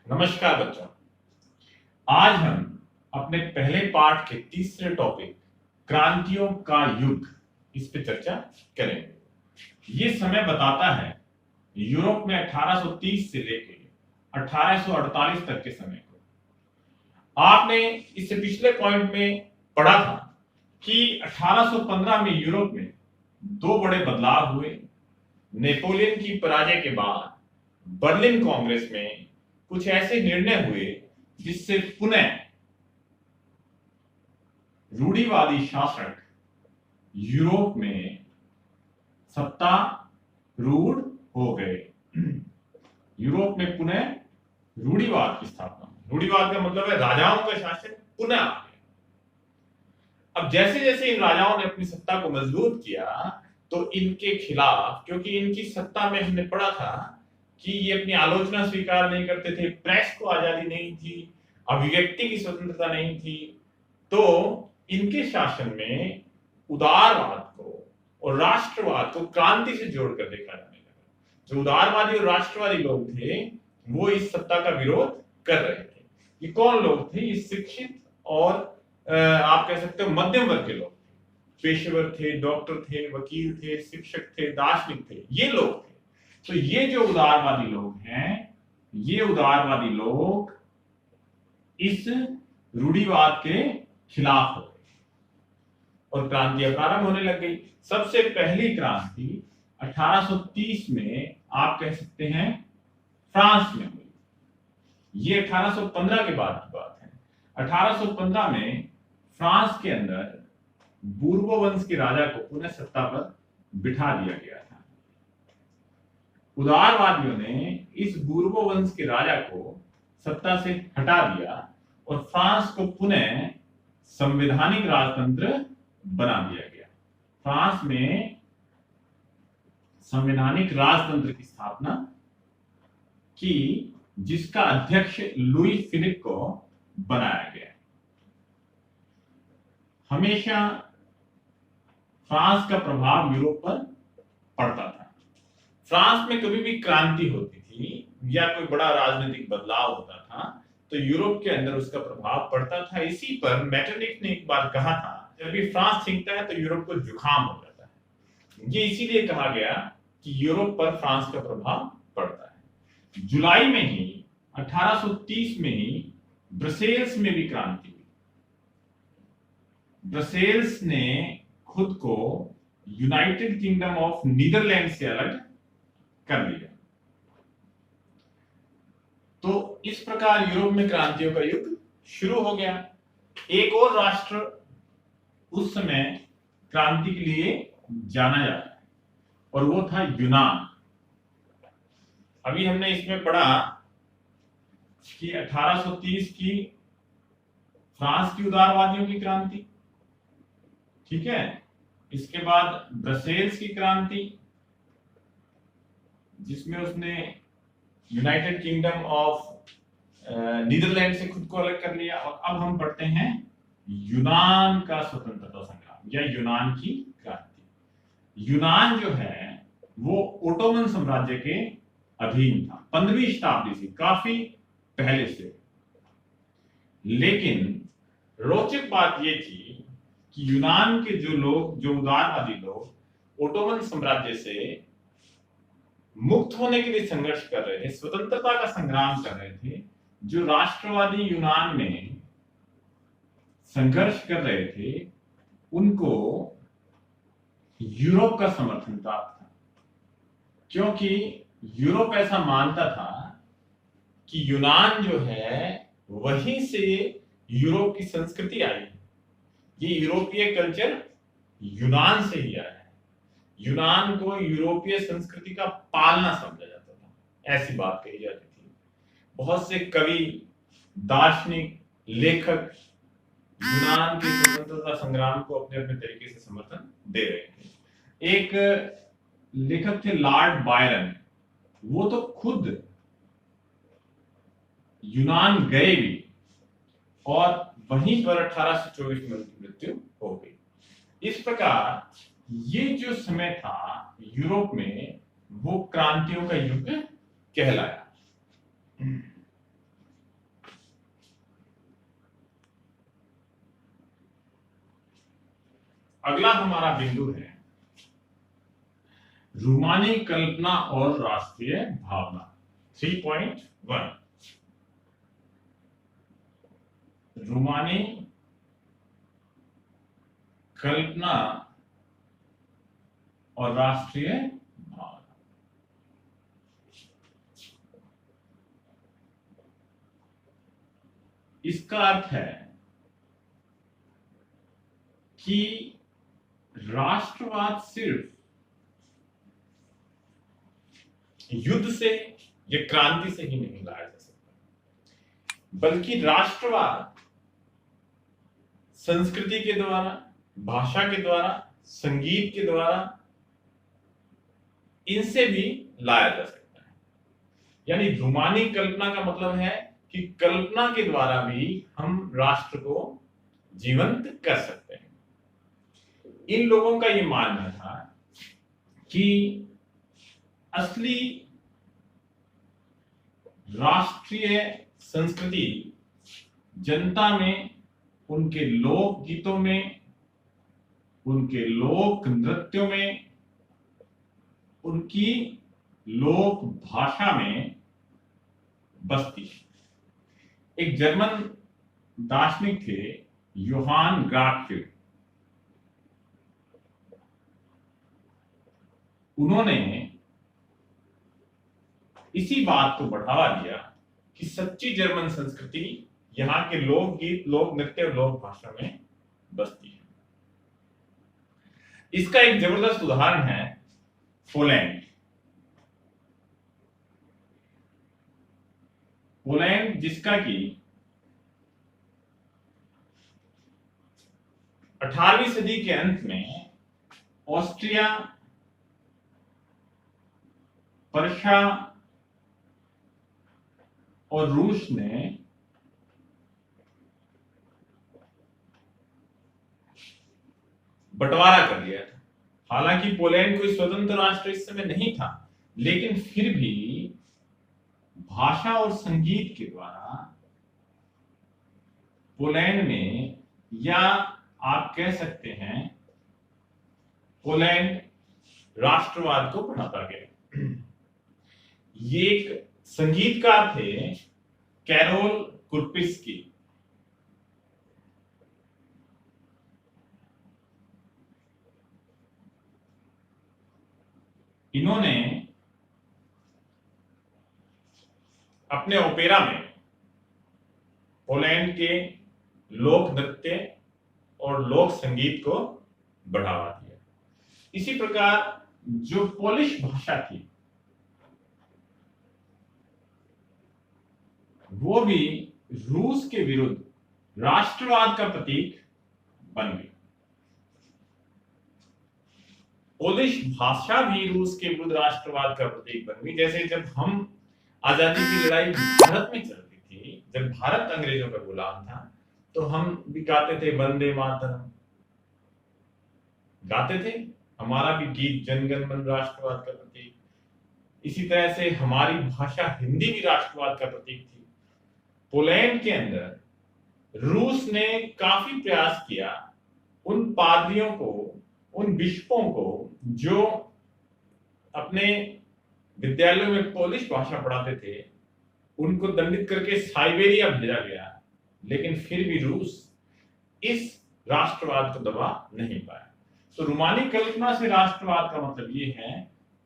नमस्कार बच्चों। आज हम अपने पहले पाठ के तीसरे टॉपिक क्रांतियों का युग इस पे चर्चा करेंगे। ये समय बताता है यूरोप में 1830 से लेकर 1848 तक के समय को। आपने इससे पिछले पॉइंट में पढ़ा था कि 1815 में यूरोप में दो बड़े बदलाव हुए। नेपोलियन की पराजय के बाद बर्लिन कांग्रेस में कुछ ऐसे निर्णय हुए जिससे पुनः रूढ़िवादी शासक यूरोप में सत्तारूढ़ हो गए। यूरोप में पुनः रूढ़िवाद की स्थापना। रूढ़िवाद का मतलब है राजाओं का शासन पुनः आ गया। अब जैसे जैसे इन राजाओं ने अपनी सत्ता को मजबूत किया तो इनके खिलाफ, क्योंकि इनकी सत्ता में हमने पढ़ा था कि ये अपनी आलोचना स्वीकार नहीं करते थे, प्रेस को आजादी नहीं थी, अभिव्यक्ति की स्वतंत्रता नहीं थी, तो इनके शासन में उदारवाद को और राष्ट्रवाद को क्रांति से जोड़कर देखा जाने लगा। जो उदारवादी और राष्ट्रवादी लोग थे वो इस सत्ता का विरोध कर रहे थे। ये कौन लोग थे? ये शिक्षित और आप कह सकते हो मध्यम वर्ग के लोग, पेशेवर थे, डॉक्टर थे, वकील थे, शिक्षक थे, दार्शनिक थे, ये लोग थे। तो ये जो उदारवादी लोग हैं, ये उदारवादी लोग इस रूढ़िवाद के खिलाफ हो गए और क्रांतियां प्रारंभ होने लग गई। सबसे पहली क्रांति 1830 में आप कह सकते हैं फ्रांस में हुई। ये 1815 के बाद की बात है। 1815 में फ्रांस के अंदर बूर्बो वंश के राजा को पुनः सत्ता पर बिठा दिया गया था। उदारवादियों ने इस बूर्बो वंश के राजा को सत्ता से हटा दिया और फ्रांस को पुनः संवैधानिक राजतंत्र बना दिया गया। फ्रांस में संवैधानिक राजतंत्र की स्थापना की, जिसका अध्यक्ष लुई फिलिप को बनाया गया। हमेशा फ्रांस का प्रभाव यूरोप पर पड़ता था। फ्रांस में कभी भी क्रांति होती थी या कोई बड़ा राजनीतिक बदलाव होता था तो यूरोप के अंदर उसका प्रभाव पड़ता था। इसी पर मेटरनिख ने एक बार कहा था, जब भी फ्रांस छीनता है तो यूरोप को जुकाम हो जाता है। ये इसीलिए कहा गया कि यूरोप पर फ्रांस का प्रभाव पड़ता है। जुलाई में ही 1830 में ही ब्रसेल्स में भी क्रांति हुई। ब्रसेल्स ने खुद को यूनाइटेड किंगडम ऑफ नीदरलैंड से अलग कर लिया। तो इस प्रकार यूरोप में क्रांतियों का युग शुरू हो गया। एक और राष्ट्र उस समय क्रांति के लिए जाना जाता है और वो था यूनान। अभी हमने इसमें पढ़ा कि 1830 की फ्रांस की उदारवादियों की क्रांति, ठीक है। इसके बाद ब्रसेल्स की क्रांति, जिसमें उसने यूनाइटेड किंगडम ऑफ नीदरलैंड से खुद को अलग कर लिया। और अब हम पढ़ते हैं यूनान का स्वतंत्रता संग्राम या यूनान की क्रांति। यूनान जो है वो ओटोमन साम्राज्य के अधीन था 15वीं शताब्दी से, काफी पहले से। लेकिन रोचक बात यह थी कि यूनान के जो लोग, जो उदारवादी लोग ओटोमन साम्राज्य से मुक्त होने के लिए संघर्ष कर रहे थे, स्वतंत्रता का संग्राम कर रहे थे, जो राष्ट्रवादी यूनान में संघर्ष कर रहे थे, उनको यूरोप का समर्थन प्राप्त था। क्योंकि यूरोप ऐसा मानता था कि यूनान जो है वहीं से यूरोप की संस्कृति आई है। ये यूरोपीय कल्चर यूनान से ही आया है। यूनान को यूरोपीय संस्कृति का पालना समझा जाता था, ऐसी बात कही जाती थी। बहुत से कवि, दार्शनिक, लेखक यूनान के स्वतंत्रता संग्राम को अपने अपने तरीके से समर्थन दे रहे थे। एक लेखक थे लॉर्ड बायरन, वो तो खुद यूनान गए भी और वहीं पर 1824 में उनकी मृत्यु हो गई। इस प्रकार ये जो समय था यूरोप में वो क्रांतियों का युग कहलाया। अगला हमारा बिंदु है रूमानी कल्पना और राष्ट्रीय भावना। 3.1 रूमानी कल्पना और राष्ट्रीय भावना। इसका अर्थ है कि राष्ट्रवाद सिर्फ युद्ध से या क्रांति से ही नहीं लाया जा सकता, बल्कि राष्ट्रवाद संस्कृति के द्वारा, भाषा के द्वारा, संगीत के द्वारा, इनसे भी लाया जा सकता है। यानी रूमानी कल्पना का मतलब है कि कल्पना के द्वारा भी हम राष्ट्र को जीवंत कर सकते हैं। इन लोगों का यह मानना था कि असली राष्ट्रीय संस्कृति जनता में, उनके लोक गीतों में, उनके लोक नृत्यों में, उनकी लोक भाषा में बसती है। एक जर्मन दार्शनिक थे योहान ग्राटफिल्ड। उन्होंने इसी बात को बढ़ावा दिया कि सच्ची जर्मन संस्कृति यहाँ के लोकगीत, लोक नृत्य और लोक भाषा में बसती है। इसका एक जबरदस्त उदाहरण है पोलैंड। पोलैंड जिसका कि 18वीं सदी के अंत में ऑस्ट्रिया, पर्शिया और रूस ने बंटवारा कर लिया था। हालांकि पोलैंड कोई स्वतंत्र राष्ट्र इस समय नहीं था, लेकिन फिर भी भाषा और संगीत के द्वारा पोलैंड में, या आप कह सकते हैं पोलैंड राष्ट्रवाद को बढ़ाता गया। ये एक संगीतकार थे कैरोल कुर्पिस्की। इन्होंने अपने ओपेरा में पोलैंड के लोक नृत्य और लोक संगीत को बढ़ावा दिया। इसी प्रकार जो पोलिश भाषा थी वो भी रूस के विरुद्ध राष्ट्रवाद का प्रतीक बन गई। पोलिश भाषा भी रूस के विरुद्ध राष्ट्रवाद का प्रतीक बन गई। जैसे जब हम आजादी की लड़ाई भारत में चल रही थी, जब भारत अंग्रेजों का गुलाम था, तो हम भी गाते थे वंदे मातरम, गाते थे। हमारा भी गीत जनगण मन राष्ट्रवाद का प्रतीक। इसी तरह से हमारी भाषा हिंदी भी राष्ट्रवाद का प्रतीक थी। पोलैंड के अंदर रूस ने काफी प्रयास किया उन पादरियों को, उन बिशपों को जो अपने विद्यालयों में पोलिश भाषा पढ़ाते थे, उनको दंडित करके साइबेरिया भेजा गया। लेकिन फिर भी रूस इस राष्ट्रवाद को दबा नहीं पाया। तो रूमानी कल्पना से राष्ट्रवाद का मतलब ये है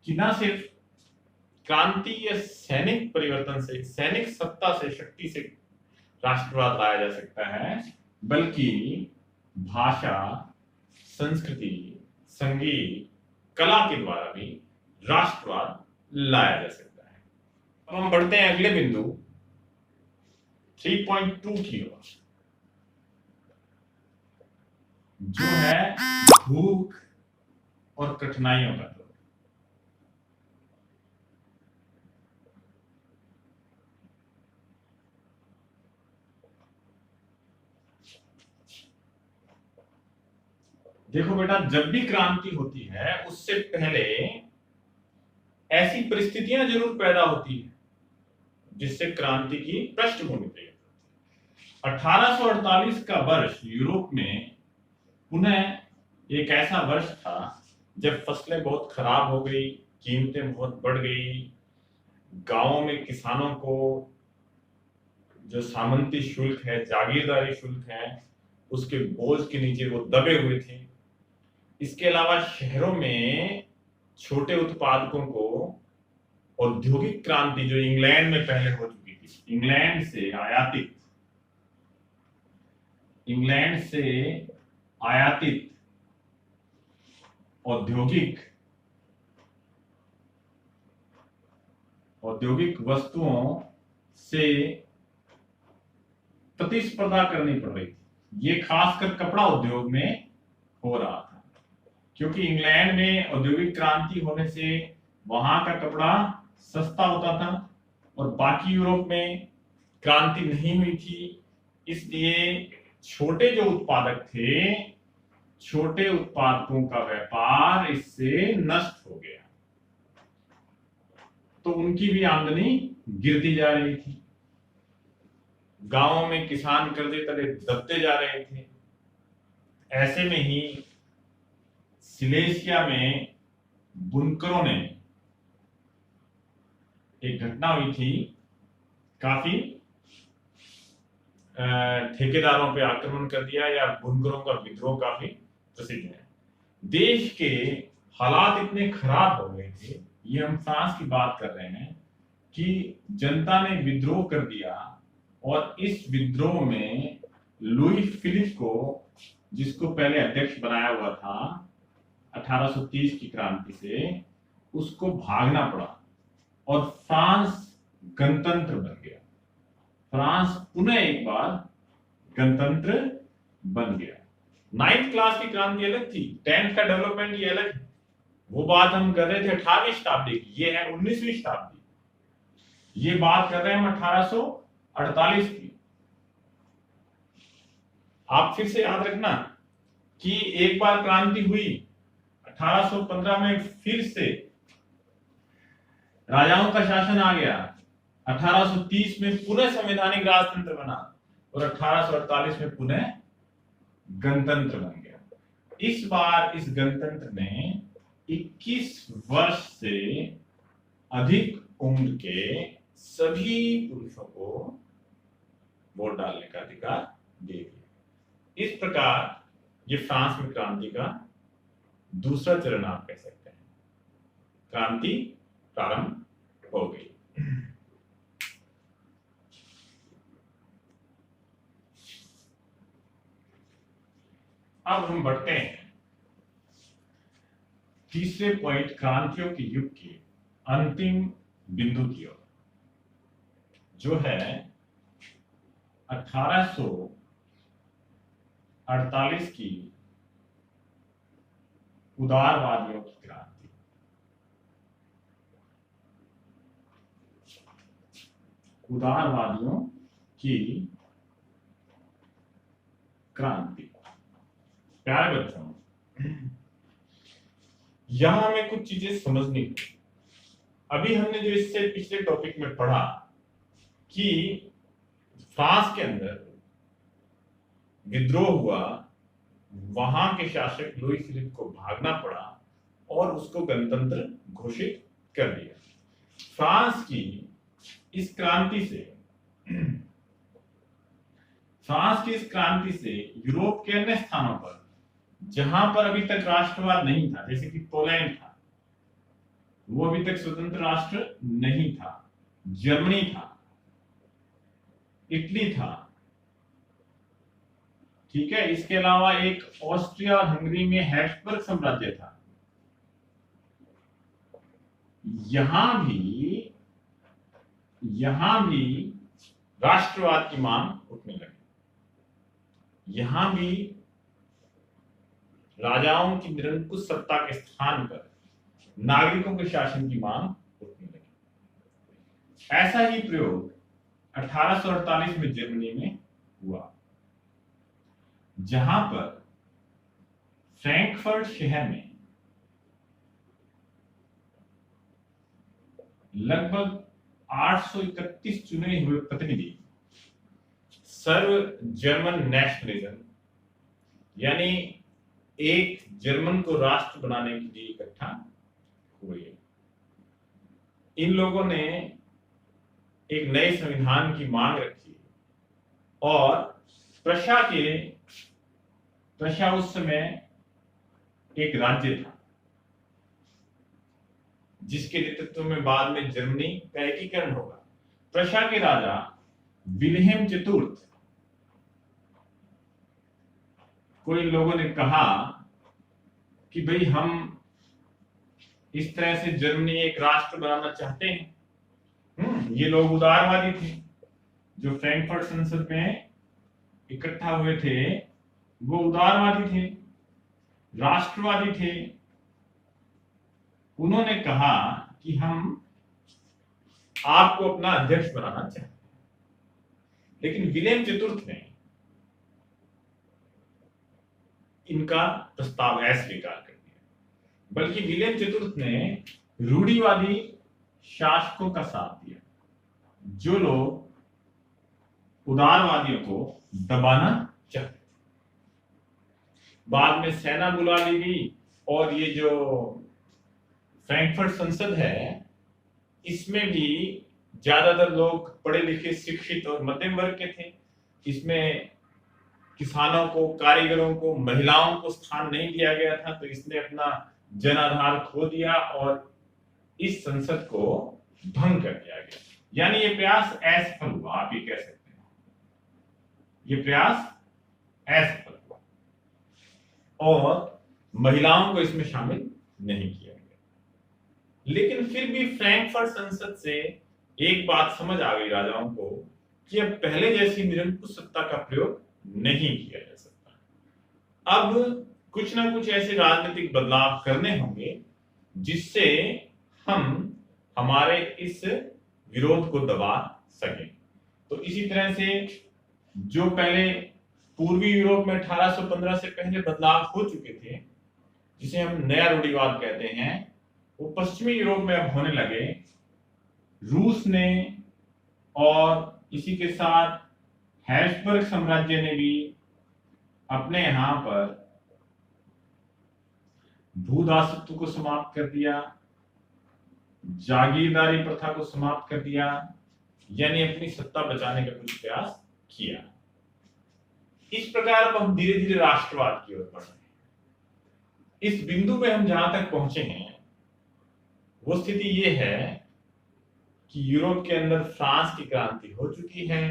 कि न सिर्फ क्रांति या सैनिक परिवर्तन से, सैनिक सत्ता से, शक्ति से राष्ट्रवाद लाया जा सकता है, बल्कि भाषा, संस्कृति, संगीत, कला के द्वारा भी राष्ट्रवाद लाया जा सकता है। अब हम बढ़ते हैं अगले बिंदु 3.2 की ओर, जो है भूख और कठिनाइयों का दौर। देखो बेटा, जब भी क्रांति होती है उससे पहले ऐसी परिस्थितियां जरूर पैदा होती है जिससे क्रांति की पृष्ठभूमि तैयार होती है। 1848 का वर्ष यूरोप में पुनः एक ऐसा वर्ष था जब फसलें बहुत खराब हो गई, कीमतें बहुत बढ़ गई, गांवों में किसानों को जो सामंती शुल्क है, जागीरदारी शुल्क है, उसके बोझ के नीचे वो दबे हुए थे। इसके अलावा शहरों में छोटे उत्पादकों को औद्योगिक क्रांति जो इंग्लैंड में पहले हो चुकी थी, इंग्लैंड से आयातित औद्योगिक वस्तुओं से प्रतिस्पर्धा करनी पड़ रही थी। ये खासकर कपड़ा उद्योग में हो रहा था, क्योंकि इंग्लैंड में औद्योगिक क्रांति होने से वहां का कपड़ा सस्ता होता था और बाकी यूरोप में क्रांति नहीं हुई थी। इसलिए छोटे जो उत्पादक थे, छोटे उत्पादकों का व्यापार इससे नष्ट हो गया, तो उनकी भी आमदनी गिरती जा रही थी। गांवों में किसान कर्जे तले दबते जा रहे थे। ऐसे में ही सिलेसिया में बुनकरों ने, एक घटना हुई थी, काफी ठेकेदारों पे आक्रमण कर दिया, या बुनकरों का विद्रोह काफी प्रसिद्ध है। देश के हालात इतने खराब हो गए थे, ये हम फ्रांस की बात कर रहे हैं, कि जनता ने विद्रोह कर दिया, और इस विद्रोह में लुई फिलिप को, जिसको पहले अध्यक्ष बनाया हुआ था 1830 की क्रांति से, उसको भागना पड़ा और फ्रांस गणतंत्र बन गया। फ्रांस पुनः एक बार गणतंत्र बन गया। 9th क्लास की क्रांति अलग थी, 10th का डेवलपमेंट ये अलग है। वो बात हम कर रहे थे 18वीं शताब्दी की, ये है 19वीं शताब्दी। ये बात कर रहे हैं हम 1848 की। आप फिर से याद रखना कि एक बार क्रांति हुई 1815 में, फिर से राजाओं का शासन आ गया, 1830 में पुनः संवैधानिक राजतंत्र बना, और 1848 में पुनः गणतंत्र बन गया। इस बार इस गणतंत्र ने 21 वर्ष से अधिक उम्र के सभी पुरुषों को वोट डालने का अधिकार दे दिया। इस प्रकार ये फ्रांस में क्रांति का दूसरा चरण आप कह सकते हैं। क्रांति प्रारंभ हो गई। अब हम बढ़ते हैं तीसरे पॉइंट, क्रांतियों के युग के अंतिम बिंदु की ओर, जो है 1848 की उदारवादियों की क्रांति। उदारवादियों की क्रांति। प्यारे बच्चों, यहां हमें कुछ चीजें समझनी होगी। अभी हमने जो इससे पिछले टॉपिक में पढ़ा कि फ्रांस के अंदर विद्रोह हुआ, वहां के शासक लुई फिलिप को भागना पड़ा और उसको गणतंत्र घोषित कर दिया। फ्रांस की इस क्रांति से यूरोप के अन्य स्थानों पर, जहां पर अभी तक राष्ट्रवाद नहीं था, जैसे कि पोलैंड था, वो अभी तक स्वतंत्र राष्ट्र नहीं था, जर्मनी था, इटली था, ठीक है, इसके अलावा एक ऑस्ट्रिया और हंगरी में हैब्सबर्ग साम्राज्य था। यहां भी राष्ट्रवाद की मांग उठने लगी। यहां भी राजाओं की निरंकुश सत्ता के स्थान पर नागरिकों के शासन की मांग उठने लगी। ऐसा ही प्रयोग 1848 में जर्मनी में हुआ, जहां पर फ्रैंकफर्ट शहर में लगभग 831 चुने हुए प्रतिनिधि सर्व जर्मन नेशनलिज्म, यानी एक जर्मन को राष्ट्र बनाने के लिए इकट्ठा हुए। इन लोगों ने एक नए संविधान की मांग रखी और प्रशा उस समय एक राज्य था जिसके नेतृत्व में बाद में जर्मनी का एकीकरण होगा। प्रशा के राजा विल्हेम चतुर्थ को इन लोगों ने कहा कि भाई हम इस तरह से जर्मनी एक राष्ट्र बनाना चाहते हैं। ये लोग उदारवादी थे, जो फ्रैंकफर्ट संसद में इकट्ठा हुए थे वो उदारवादी थे, राष्ट्रवादी थे। उन्होंने कहा कि हम आपको अपना अध्यक्ष बनाना चाहते हैं, लेकिन विलेम चतुर्थ ने इनका प्रस्ताव अस्वीकार कर दिया। बल्कि विलेम चतुर्थ ने रूढ़िवादी शासकों का साथ दिया, जो लोग उदारवादियों को दबाना चाहते थे। बाद में सेना बुला ली गई और ये जो फ्रैंकफर्ट संसद है इसमें भी ज्यादातर लोग पढ़े लिखे, शिक्षित और मध्यम वर्ग के थे। इसमें किसानों को, कारीगरों को, महिलाओं को स्थान नहीं दिया गया था, तो इसने अपना जनाधार खो दिया और इस संसद को भंग कर दिया गया। यानी ये प्रयास असफल हुआ, आप ये कह सकते हैं, ये प्रयास असफल हुआ और महिलाओं को इसमें शामिल नहीं किया गया। लेकिन फिर भी फ्रैंकफर्ट संसद से एक बात समझ आ गई राजाओं को कि अब पहले जैसी निरंकुश सत्ता का प्रयोग नहीं किया जा सकता। अब कुछ ना कुछ ऐसे राजनीतिक बदलाव करने होंगे जिससे हम हमारे इस विरोध को दबा सकें। तो इसी तरह से जो पहले पूर्वी यूरोप में 1815 से पहले बदलाव हो चुके थे, जिसे हम नया रूढ़िवाद कहते हैं, वो पश्चिमी यूरोप में अब होने लगे। रूस ने और इसी के साथ हैब्सबर्ग साम्राज्य ने भी अपने यहां पर भूदासत्व को समाप्त कर दिया, जागीरदारी प्रथा को समाप्त कर दिया, यानी अपनी सत्ता बचाने का कुछ प्रयास किया। इस प्रकार अब हम धीरे धीरे राष्ट्रवाद की ओर बढ़ रहे हैं। इस बिंदु में हम जहां तक पहुंचे हैं वो स्थिति ये है कि यूरोप के अंदर फ्रांस की क्रांति हो चुकी है।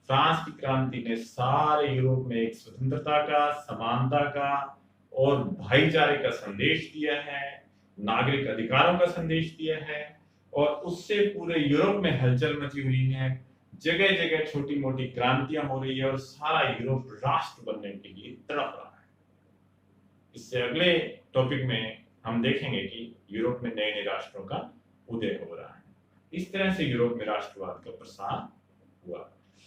फ्रांस की क्रांति ने सारे यूरोप में एक स्वतंत्रता का, समानता का और भाईचारे का संदेश दिया है, नागरिक अधिकारों का संदेश दिया है और उससे पूरे यूरोप में हलचल मची हुई है। जगह जगह छोटी मोटी क्रांतियां हो रही है और सारा यूरोप राष्ट्र बनने के लिए तड़प रहा है। इससे अगले टॉपिक में हम देखेंगे कि यूरोप में नए नए राष्ट्रों का उदय हो रहा है। इस तरह से यूरोप में राष्ट्रवाद का प्रसार हुआ।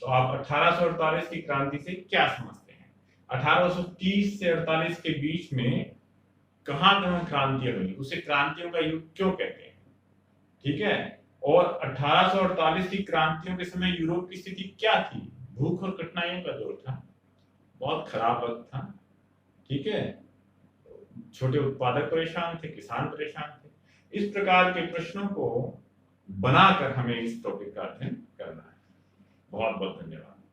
तो आप 1848 की क्रांति से क्या समझते हैं? 1830 से 48 के बीच में कहां कहां क्रांतियां हुई, उसे क्रांतियों का युग क्यों कहते हैं? ठीक है। और 1848 की क्रांतियों के समय यूरोप की स्थिति क्या थी? भूख और कठिनाइयों का दौर था, बहुत खराब वक्त था। ठीक है, छोटे उत्पादक परेशान थे, किसान परेशान थे। इस प्रकार के प्रश्नों को बनाकर हमें इस टॉपिक का अध्ययन करना है। बहुत बहुत धन्यवाद।